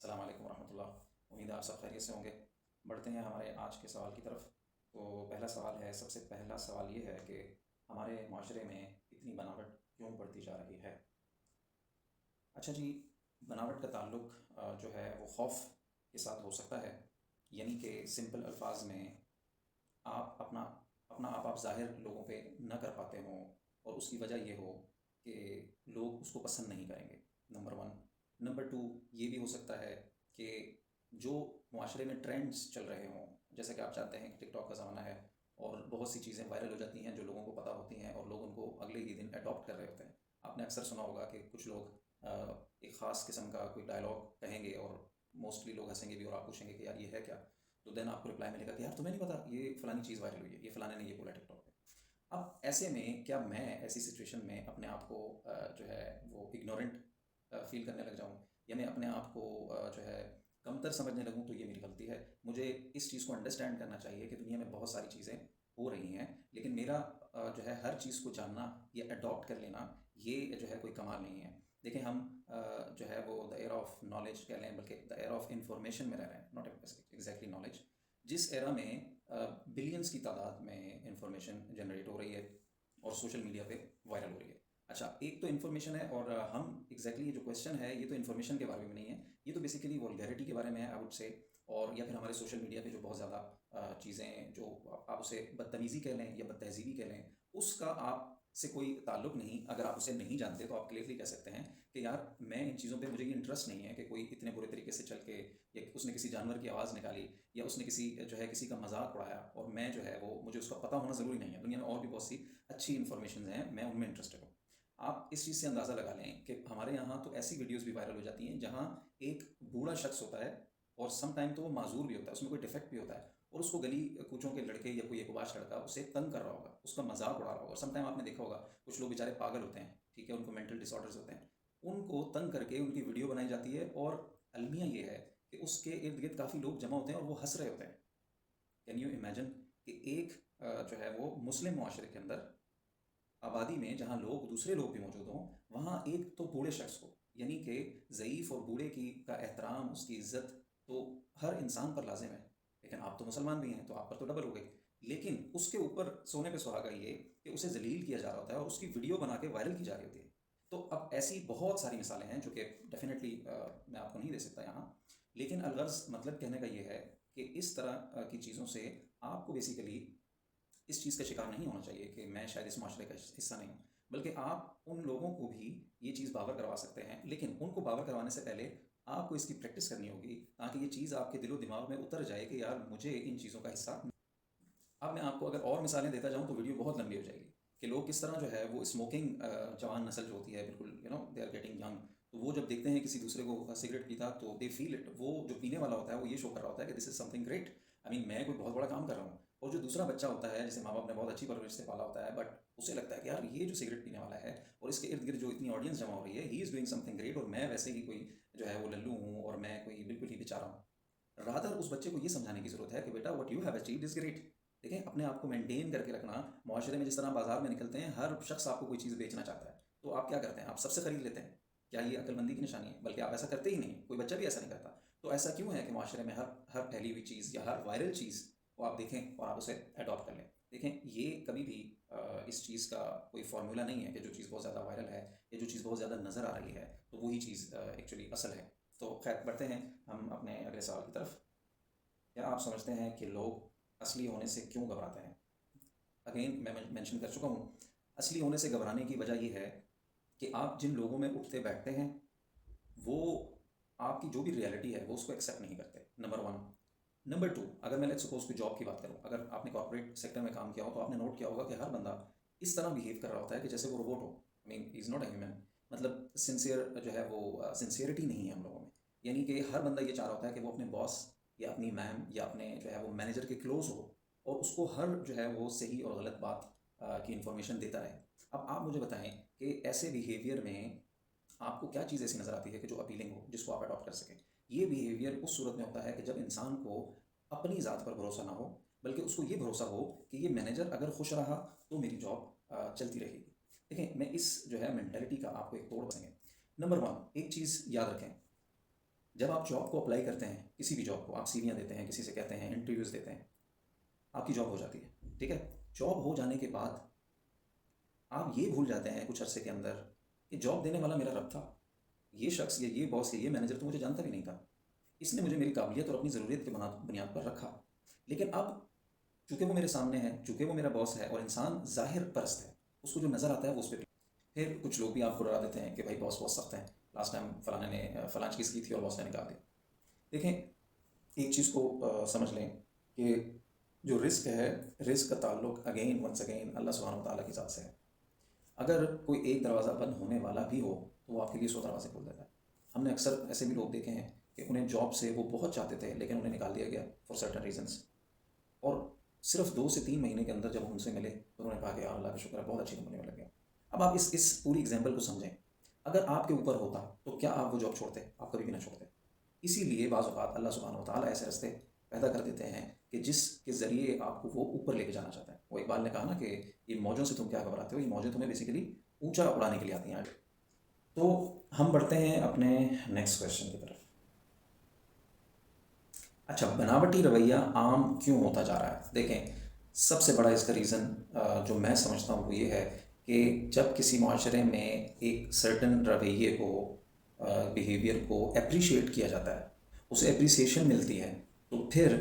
السلام علیکم ورحمۃ اللہ۔ امید ہے آپ سب خیریت سے ہوں گے۔ بڑھتے ہیں ہمارے آج کے سوال کی طرف۔ تو پہلا سوال ہے، سب سے پہلا سوال یہ ہے کہ ہمارے معاشرے میں اتنی بناوٹ کیوں بڑھتی جا رہی ہے؟ اچھا جی، بناوٹ کا تعلق جو ہے وہ خوف کے ساتھ ہو سکتا ہے، یعنی کہ سمپل الفاظ میں آپ اپنا آپ ظاہر لوگوں پہ نہ کر پاتے ہوں، اور اس کی وجہ یہ ہو کہ لوگ اس کو پسند نہیں کریں گے، نمبر ون۔ نمبر ٹو، یہ بھی ہو سکتا ہے کہ جو معاشرے میں ٹرینڈز چل رہے ہوں، جیسا کہ آپ جانتے ہیں کہ ٹک ٹاک کا زمانہ ہے، اور بہت سی چیزیں وائرل ہو جاتی ہیں جو لوگوں کو پتہ ہوتی ہیں، اور لوگ ان کو اگلے ہی دن اڈاپٹ کر رہے ہوتے ہیں۔ آپ نے اکثر سنا ہوگا کہ کچھ لوگ ایک خاص قسم کا کوئی ڈائلاگ کہیں گے، اور موسٹلی لوگ ہنسیں گے بھی، اور آپ پوچھیں گے کہ یار یہ ہے کیا؟ تو دین آپ کو رپلائی ملے گا کہ یار تمہیں نہیں پتا یہ فلانی چیز وائرل ہوئی ہے، یہ فلانے نے یہ بولا ٹک ٹاک پہ۔ اب ایسے میں کیا میں ایسی سچویشن میں اپنے آپ کو جو ہے وہ اگنورنٹ فیل کرنے لگ جاؤں، یا میں اپنے آپ کو جو ہے کمتر سمجھنے لگوں؟ تو یہ میری غلطی ہے۔ مجھے اس چیز کو انڈرسٹینڈ کرنا چاہیے کہ دنیا میں بہت ساری چیزیں ہو رہی ہیں، لیکن میرا جو ہے ہر چیز کو جاننا یا اڈاپٹ کر لینا، یہ جو ہے کوئی کمال نہیں ہے۔ دیکھیں، ہم جو ہے وہ دا ایئر آف نالج کہہ لیں، بلکہ دا ایئر آف انفارمیشن میں رہ رہے ہیں، ناٹ ایگزیکٹلی نالج، جس ایرا میں بلینس کی تعداد میں انفارمیشن جنریٹ ہو رہی ہے اور سوشل میڈیا پہ وائرل ہو رہی ہے۔ اچھا، ایک تو انفارمیشن ہے، اور ہم ایگزیکٹلی یہ جو کویشچن ہے یہ تو انفارمیشن کے بارے میں نہیں ہے، یہ تو بیسیکلی والگیرٹی کے بارے میں ہے، آئی وڈ سے، اور یا پھر ہمارے سوشل میڈیا پہ جو بہت زیادہ چیزیں، جو آپ اسے بدتمیزی کہہ لیں یا بد تہذیبی کہہ لیں، اس کا آپ سے کوئی تعلق نہیں۔ اگر آپ اسے نہیں جانتے تو آپ کلیئرلی کہہ سکتے ہیں کہ یار میں ان چیزوں پہ، مجھے یہ انٹرسٹ نہیں ہے کہ کوئی اتنے برے طریقے سے چل کے، یا اس نے کسی جانور کی آواز نکالی، یا اس نے کسی کا مذاق اڑایا، اور میں جو ہے وہ، مجھے اس کا پتہ ہونا ضروری نہیں ہے۔ دنیا میں اور بھی بہت سی اچھی انفارمیشنز ہیں، میں ان میں انٹرسٹڈ ہوں۔ آپ اس چیز سے اندازہ لگا لیں کہ ہمارے یہاں تو ایسی ویڈیوز بھی وائرل ہو جاتی ہیں جہاں ایک بوڑھا شخص ہوتا ہے، اور سم ٹائم تو وہ معذور بھی ہوتا ہے، اس میں کوئی ڈیفیکٹ بھی ہوتا ہے، اور اس کو گلی کوچوں کے لڑکے یا کوئی ایک باش لڑکا اسے تنگ کر رہا ہوگا، اس کا مذاق اڑا رہا ہوگا۔ سم ٹائم آپ نے دیکھا ہوگا کچھ لوگ بیچارے پاگل ہوتے ہیں، ٹھیک ہے، ان کو مینٹل ڈس آرڈرز ہوتے ہیں، ان کو تنگ کر کے ان کی ویڈیو بنائی جاتی ہے، اور المیہ یہ ہے کہ اس کے ارد گرد کافی لوگ جمع ہوتے ہیں اور وہ ہنس رہے ہوتے ہیں۔ کین یو امیجن کہ ایک جو ہے وہ مسلم معاشرے کے اندر، آبادی میں جہاں لوگ، دوسرے لوگ بھی موجود ہوں، وہاں ایک تو بوڑھے شخص کو، یعنی کہ ضعیف اور بوڑھے کا احترام، اس کی عزت تو ہر انسان پر لازم ہے، لیکن آپ تو مسلمان بھی ہیں تو آپ پر تو ڈبل ہو گئی۔ لیکن اس کے اوپر سونے پہ سہاگا یہ کہ اسے ذلیل کیا جا رہا ہوتا ہے، اور اس کی ویڈیو بنا کے وائرل کی جا رہی ہوتی ہے۔ تو اب ایسی بہت ساری مثالیں ہیں جو کہ ڈیفینیٹلی میں آپ کو نہیں دے سکتا یہاں، لیکن الغرض مطلب کہنے کا یہ ہے کہ اس طرح کی چیزوں سے آپ کو بیسیکلی اس چیز کا شکار نہیں ہونا چاہیے کہ میں شاید اس معاشرے کا حصہ نہیں ہوں، بلکہ آپ ان لوگوں کو بھی یہ چیز باور کروا سکتے ہیں، لیکن ان کو باور کروانے سے پہلے آپ کو اس کی پریکٹس کرنی ہوگی، تاکہ یہ چیز آپ کے دل و دماغ میں اتر جائے کہ یار مجھے ان چیزوں کا حصہ۔ اب میں آپ کو اگر اور مثالیں دیتا جاؤں تو ویڈیو بہت لمبی ہو جائے گی، کہ لوگ کس طرح جو ہے وہ اسموکنگ، جوان نسل جو ہوتی ہے بالکل، دے آر گیٹنگ ینگ، تو وہ جب دیکھتے ہیں کسی دوسرے کو سگریٹ پیتا تو دے فیل اٹ، وہ جو پینے والا ہوتا ہے وہ یہ شو کر رہا ہوتا ہے کہ دس از سم تھنگ گریٹ، آئی مین میں کوئی بہت بڑا کام کر رہا ہوں۔ اور جو دوسرا بچہ ہوتا ہے جسے ماں باپ نے بہت اچھی پرورش سے پالا ہوتا ہے، بٹ اسے لگتا ہے کہ یار یہ جو سگریٹ پینے والا ہے اور اس کے ارد گرد جو اتنی آڈینس جمع ہو رہی ہے، he is doing something great, اور میں ویسے ہی کوئی جو ہے وہ للو ہوں، اور میں کوئی بالکل ہی بیچارہ ہوں۔ رادر اس بچے کو یہ سمجھانے کی ضرورت ہے کہ بیٹا what you have achieved is great. دیکھیں، اپنے آپ کو مینٹین کر کے رکھنا، معاشرے میں جس طرح بازار میں نکلتے ہیں ہر شخص آپ کو کوئی چیز بیچنا چاہتا ہے، تو آپ کیا کرتے ہیں؟ آپ سب سے خرید لیتے ہیں۔ کیا یہ عقل مندی کی نشانی ہے؟ بلکہ آپ ایسا کرتے ہی نہیں، کوئی بچہ بھی ایسا نہیں کرتا۔ تو ایسا کیوں ہے کہ معاشرے میں ہر پھیلی ہوئی چیز یا ہر وائرل چیز کو آپ دیکھیں اور آپ اسے اڈاپٹ کر لیں؟ دیکھیں، یہ کبھی بھی اس چیز کا کوئی فارمولا نہیں ہے کہ جو چیز بہت زیادہ وائرل ہے یا جو چیز بہت زیادہ نظر آ رہی ہے تو وہی چیز ایکچولی اصل ہے۔ تو خیر، بڑھتے ہیں ہم اپنے اگلے سوال کی طرف۔ کیا آپ سمجھتے ہیں کہ لوگ اصلی ہونے سے کیوں گھبراتے ہیں؟ اگین میں مینشن کر چکا ہوں، اصلی ہونے سے گھبرانے کی وجہ یہ ہے کہ آپ جن لوگوں میں اٹھتے بیٹھتے ہیں وہ آپ کی جو بھی ریئلٹی ہے وہ اس کو ایکسیپٹ نہیں کرتے، نمبر ون۔ نمبر ٹو، اگر میں لیٹ سپوز کوئی جاب کی بات کروں، اگر آپ نے کارپوریٹ سیکٹر میں کام کیا ہو تو آپ نے نوٹ کیا ہوگا کہ ہر بندہ اس طرح بیہیو کر رہا ہوتا ہے کہ جیسے وہ روبوٹ ہو، I mean he is not a human, مطلب سنسیئر جو ہے وہ سنسیئرٹی نہیں ہے ہم لوگوں میں، یعنی کہ ہر بندہ یہ چاہ رہا ہوتا ہے کہ وہ اپنے باس یا اپنی میم یا اپنے جو ہے وہ مینیجر کے کلوز ہو، اور اس کو ہر جو ہے وہ صحیح اور غلط بات کی انفارمیشن دیتا رہے۔ اب آپ مجھے بتائیں کہ ایسے بیہیویئر میں آپ کو کیا چیز ایسی نظر آتی ہے کہ جو اپیلنگ ہو، جس کو آپ اڈاپٹ کر سکیں؟ یہ بیہیویئر اس صورت میں ہوتا ہے کہ جب انسان کو اپنی ذات پر بھروسہ نہ ہو، بلکہ اس کو یہ بھروسہ ہو کہ یہ مینیجر اگر خوش رہا تو میری جاب چلتی رہے گی۔ دیکھیں، میں اس جو ہے مینٹلٹی کا آپ کو ایک توڑ بتائیں گے۔ نمبر ون، ایک چیز یاد رکھیں، جب آپ جاب کو اپلائی کرتے ہیں، کسی بھی جاب کو آپ سیویاں دیتے ہیں، کسی سے کہتے ہیں، انٹرویوز دیتے ہیں، آپ کی جاب ہو جاتی ہے، ٹھیک ہے. جاب ہو جانے کے بعد آپ یہ بھول جاتے ہیں کچھ عرصے کے اندر کہ جاب دینے والا میرا رب تھا. یہ شخص یا یہ باس یا یہ مینیجر تو مجھے جانتا بھی نہیں تھا. اس نے مجھے میری قابلیت اور اپنی ضروریت کے بنیاد پر رکھا. لیکن اب چونکہ وہ میرے سامنے ہے، چونکہ وہ میرا باس ہے، اور انسان ظاہر پرست ہے، اس کو جو نظر آتا ہے وہ اس پہ پھر کچھ لوگ بھی آپ کو ڈرا دیتے ہیں کہ بھائی باس بہت سخت ہیں، لاسٹ ٹائم فلاں نے فلاں چیز کی تھی اور باس نے نکال دی. دیکھیں، ایک چیز کو سمجھ لیں کہ جو رزق ہے، رزق کا تعلق ونس اگین اللہ سبحانہ وتعالیٰ کی ذات سے ہے. اگر کوئی ایک دروازہ بند ہونے والا بھی ہو تو وہ آپ کے لیے 100 دروازے کھول دیتا ہے. ہم نے اکثر ایسے بھی لوگ دیکھے ہیں کہ انہیں جاب سے وہ بہت چاہتے تھے لیکن انہیں نکال دیا گیا فار سرٹن ریزنس، اور صرف 2 سے 3 مہینے کے اندر جب ان سے ملے تو انہوں نے کہا کہ یار اللہ کا شکر ہے، بہت اچھی کمپنی میں لگ گیا. اب آپ اس پوری ایگزامپل کو سمجھیں. اگر آپ کے اوپر ہوتا تو کیا آپ وہ جاب چھوڑتے؟ آپ کبھی بھی نہ چھوڑتے. اسی لیے بعض اوقات اللہ سبحانہ وتعالیٰ ایسے راستے پیدا کر دیتے ہیں کہ جس کے ذریعے آپ کو وہ اوپر لے کے جانا چاہتا ہے. وہ اقبال نے کہا نا کہ یہ موجوں سے تم کیا گھبراتے ہو، یہ موجیں تمہیں بیسیکلی اونچا اڑانے کے لیے آتی ہیں. تو ہم بڑھتے ہیں اپنے نیکسٹ کویشچن کی طرف. اچھا، بناوٹی رویہ عام کیوں ہوتا جا رہا ہے؟ دیکھیں، سب سے بڑا اس کا ریزن جو میں سمجھتا ہوں وہ یہ ہے کہ جب کسی معاشرے میں ایک سرٹن رویے کو، بیہیویئر کو اپریشیٹ کیا جاتا ہے، اسے اپریسیشن ملتی ہے، تو پھر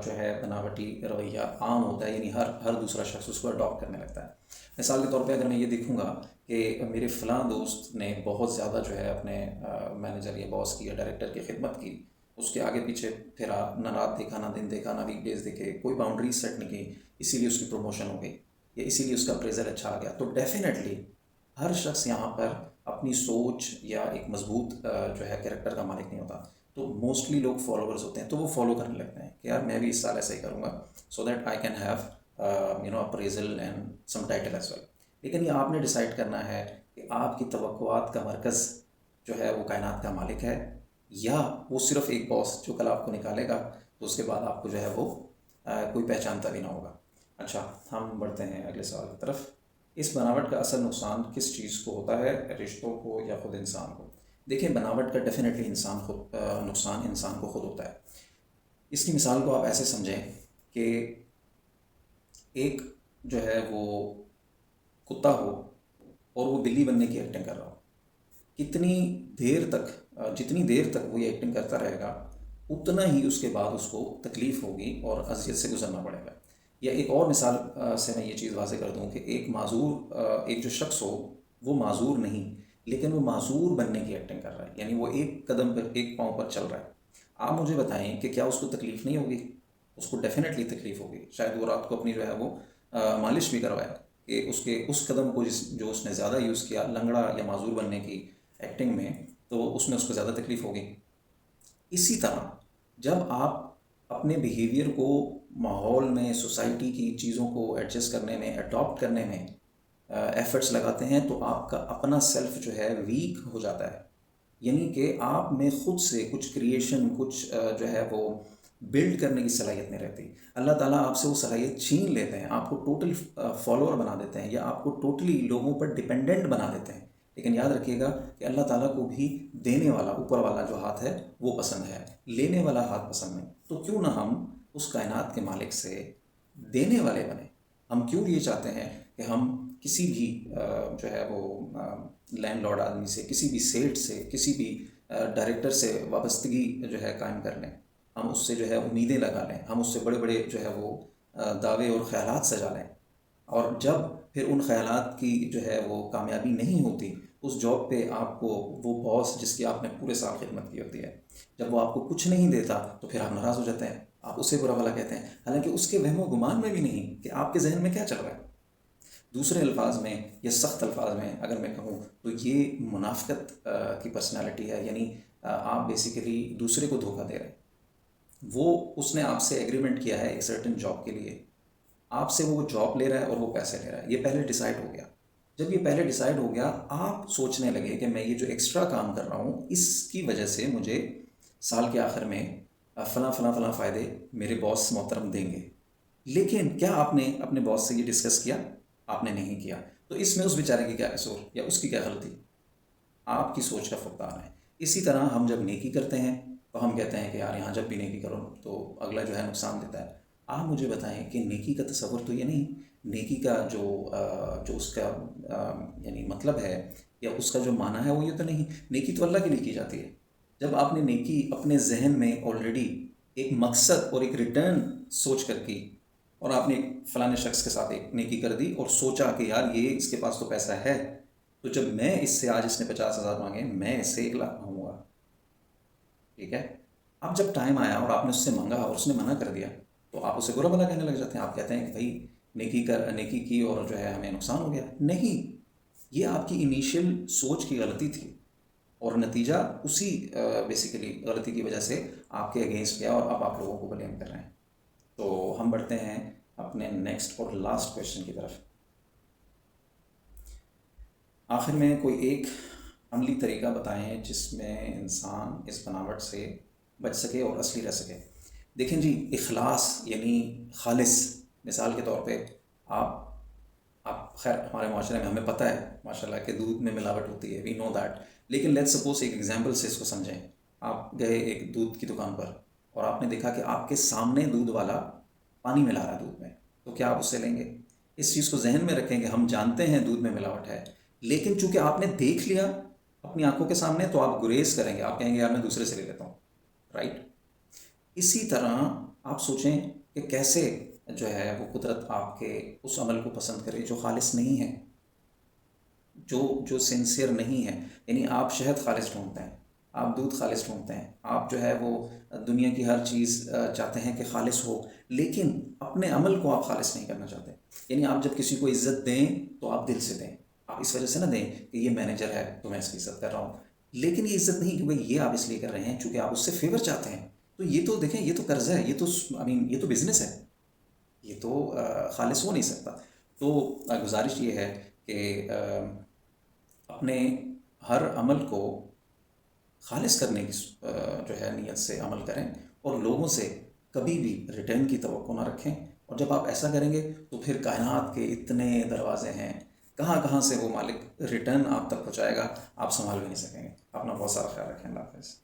جو ہے بناوٹی رویہ عام ہوتا ہے. یعنی ہر دوسرا شخص اس کو اڈاپٹ کرنے لگتا ہے. مثال کے طور پہ اگر میں یہ دیکھوں گا کہ میرے فلاں دوست نے بہت زیادہ جو ہے اپنے مینیجر یا باس کی یا ڈائریکٹر کی خدمت کی، اس کے آگے پیچھے پھرا، نہ رات دیکھا، نہ دن دیکھا، نہ ویک ڈیز دیکھے، کوئی باؤنڈریز سیٹ نہیں کی، اسی لیے اس کی پروموشن ہو گئی یا اسی لیے اس کا اپریزل اچھا آ گیا، تو ڈیفینیٹلی ہر شخص یہاں پر اپنی سوچ یا ایک مضبوط جو ہے کریکٹر کا مالک نہیں ہوتا. تو موسٹلی لوگ فالوورز ہوتے ہیں، تو وہ فالو کرنے لگتے ہیں کہ یار میں بھی اس سال ایسا ہی کروں گا so that I can have appraisal and some title as well. لیکن یہ آپ نے ڈیسائیڈ کرنا ہے کہ آپ کی توقعات کا مرکز جو ہے وہ کائنات کا مالک ہے، یا وہ صرف ایک باس جو کل آپ کو نکالے گا تو اس کے بعد آپ کو جو ہے وہ کوئی پہچانتا بھی نہ ہوگا. اچھا، ہم بڑھتے ہیں اگلے سوال کی طرف. اس بناوٹ کا اصل نقصان کس چیز کو ہوتا ہے، رشتوں کو یا خود انسان کو؟ دیکھیں، بناوٹ کا ڈیفینیٹلی نقصان انسان کو خود ہوتا ہے. اس کی مثال کو آپ ایسے سمجھیں کہ ایک جو ہے وہ کتا ہو اور وہ بلی بننے کی ایکٹنگ کر رہا ہو. جتنی دیر تک وہ یہ ایکٹنگ کرتا رہے گا اتنا ہی اس کے بعد اس کو تکلیف ہوگی اور اذیت سے گزرنا پڑے گا. یا ایک اور مثال سے میں یہ چیز واضح کر دوں کہ ایک جو شخص ہو وہ معذور نہیں لیکن وہ معذور بننے کی ایکٹنگ کر رہا ہے، یعنی وہ ایک قدم پر، ایک پاؤں پر چل رہا ہے. آپ مجھے بتائیں کہ کیا اس کو تکلیف نہیں ہوگی؟ اس کو ڈیفینیٹلی تکلیف ہوگی. شاید وہ رات کو اپنی جو ہے وہ مالش بھی کروائے کہ اس قدم کو جو اس نے زیادہ یوز کیا لنگڑا یا معذور بننے کی ایکٹنگ میں، تو اس میں اس کو زیادہ تکلیف ہوگی. اسی طرح جب آپ اپنے بیہیویئر کو ماحول میں، سوسائٹی کی چیزوں کو ایڈجسٹ کرنے میں، اڈاپٹ کرنے میں ایفرٹس لگاتے ہیں تو آپ کا اپنا سیلف جو ہے ویک ہو جاتا ہے. یعنی کہ آپ میں خود سے کچھ کریشن، کچھ جو ہے وہ بلڈ کرنے کی صلاحیت نہیں رہتی. اللہ تعالیٰ آپ سے وہ صلاحیت چھین لیتے ہیں، آپ کو ٹوٹل فالوور بنا دیتے ہیں یا آپ کو ٹوٹلی لوگوں پر ڈپینڈنٹ بنا دیتے ہیں. لیکن یاد رکھیے گا کہ اللہ تعالیٰ کو بھی دینے والا، اوپر والا جو ہاتھ ہے وہ پسند ہے، لینے والا ہاتھ پسند نہیں. تو کیوں نہ ہم اس کائنات کے مالک سے دینے والے بنیں؟ ہم کیوں یہ چاہتے ہیں کہ ہم کسی بھی جو ہے وہ لینڈ لارڈ آدمی سے، کسی بھی سیٹ سے، کسی بھی ڈائریکٹر سے وابستگی جو ہے قائم کر لیں، ہم اس سے جو ہے امیدیں لگا لیں، ہم اس سے بڑے بڑے جو ہے وہ دعوے اور خیالات سجا لیں، اور جب پھر ان خیالات کی جو ہے وہ کامیابی نہیں ہوتی، اس جاب پہ آپ کو وہ باس جس کی آپ نے پورے سال خدمت کی ہوتی ہے، جب وہ آپ کو کچھ نہیں دیتا تو پھر آپ ناراض ہو جاتے ہیں، آپ اسے برا بھلا کہتے ہیں، حالانکہ اس کے وہم و گمان میں بھی نہیں کہ آپ کے ذہن میں کیا چل رہا ہے. دوسرے الفاظ میں یا سخت الفاظ میں اگر میں کہوں تو یہ منافقت کی پرسنالٹی ہے. یعنی آپ بیسیکلی دوسرے کو دھوکہ دے رہے ہیں. اس نے آپ سے ایگریمنٹ کیا ہے ایک سرٹن جاب کے لیے، آپ سے وہ جاب لے رہا ہے اور وہ پیسے لے رہا ہے. یہ پہلے ڈیسائیڈ ہو گیا. جب یہ پہلے ڈیسائیڈ ہو گیا، آپ سوچنے لگے کہ میں یہ جو ایکسٹرا کام کر رہا ہوں اس کی وجہ سے مجھے سال کے آخر میں فلاں فلاں فلاں فائدے میرے باس محترم دیں گے. لیکن کیا آپ نے اپنے باس سے یہ ڈسکس کیا؟ آپ نے نہیں کیا. تو اس میں اس بیچارے کی کیا قصور یا اس کی کیا غلطی؟ آپ کی سوچ کا فقدان ہے. اسی طرح ہم جب نیکی کرتے ہیں تو ہم کہتے ہیں کہ یار یہاں جب بھی نیکی کرو تو اگلا جو ہے نقصان دیتا ہے. آپ مجھے بتائیں کہ نیکی کا تصور تو یہ نہیں، نیکی کا جو اس کا یعنی مطلب ہے یا اس کا جو معنی ہے وہ یہ تو نہیں. نیکی تو اللہ کے لیے کی جاتی ہے. جب آپ نے نیکی اپنے ذہن میں آلریڈی ایک مقصد اور ایک ریٹرن سوچ کر کی، اور آپ نے ایک فلاں شخص کے ساتھ ایک نیکی کر دی اور سوچا کہ یار یہ اس کے پاس تو پیسہ ہے، تو جب میں اس سے، آج اس نے 50,000 مانگے، میں اس سے 1,00,000 مانگوں گا. ٹھیک ہے. اب جب ٹائم آیا اور آپ نے اس سے مانگا اور اس نے منع کر دیا تو آپ اسے برا بھلا کہنے لگ جاتے ہیں. آپ کہتے ہیں کہ بھائی نیکی کی اور جو ہے ہمیں نقصان ہو گیا. نہیں، یہ آپ کی انیشیل سوچ کی غلطی تھی اور نتیجہ اسی بیسیکلی غلطی کی وجہ سے آپ کے اگینسٹ گیا اور اب آپ لوگوں کو بلیم کر رہے ہیں. تو ہم بڑھتے ہیں اپنے نیکسٹ اور لاسٹ کویشچن کی طرف. آخر میں کوئی ایک عملی طریقہ بتائیں جس میں انسان اس بناوٹ سے بچ سکے اور اصلی رہ سکے. دیکھیں جی، اخلاص یعنی خالص. مثال کے طور پہ آپ خیر ہمارے معاشرے میں ہمیں پتہ ہے ماشاء اللہ کہ دودھ میں ملاوٹ ہوتی ہے، وی نو دیٹ. لیکن لیٹس سپوز ایک ایگزامپل سے اس کو سمجھیں. آپ گئے ایک دودھ کی دکان پر اور آپ نے دیکھا کہ آپ کے سامنے دودھ والا پانی ملا رہا ہے دودھ میں، تو کیا آپ اس سے لیں گے؟ اس چیز کو ذہن میں رکھیں کہ ہم جانتے ہیں دودھ میں ملاوٹ ہے، لیکن چونکہ آپ نے دیکھ لیا اپنی آنکھوں کے سامنے تو آپ گریز کریں گے، آپ کہیں گے یار میں دوسرے سے لے لیتا ہوں. رائٹ. اسی طرح آپ سوچیں کہ کیسے جو ہے وہ قدرت آپ کے اس عمل کو پسند کرے جو خالص نہیں ہے، جو سنسیئر نہیں ہے. یعنی آپ شہد خالص ڈھونڈتے ہیں، آپ دودھ خالص ڈھونڈتے ہیں، آپ جو ہے وہ دنیا کی ہر چیز چاہتے ہیں کہ خالص ہو، لیکن اپنے عمل کو آپ خالص نہیں کرنا چاہتے. یعنی آپ جب کسی کو عزت دیں تو آپ دل سے دیں. آپ اس وجہ سے نہ دیں کہ یہ مینیجر ہے تو میں اس کی عزت کر رہا ہوں، لیکن یہ عزت نہیں کہ بھائی یہ آپ اس لیے کر رہے ہیں چونکہ آپ اس سے فیور چاہتے ہیں. تو یہ تو دیکھیں، یہ تو قرض ہے، یہ تو یہ تو بزنس ہے، یہ تو خالص ہو نہیں سکتا. تو گزارش یہ ہے کہ اپنے ہر عمل کو خالص کرنے کی جو ہے نیت سے عمل کریں اور لوگوں سے کبھی بھی ریٹرن کی توقع نہ رکھیں. اور جب آپ ایسا کریں گے تو پھر کائنات کے اتنے دروازے ہیں، کہاں کہاں سے وہ مالک ریٹرن آپ تک پہنچائے گا، آپ سنبھال بھی نہیں سکیں گے. اپنا بہت سارا خیال رکھیں. اللہ حافظ.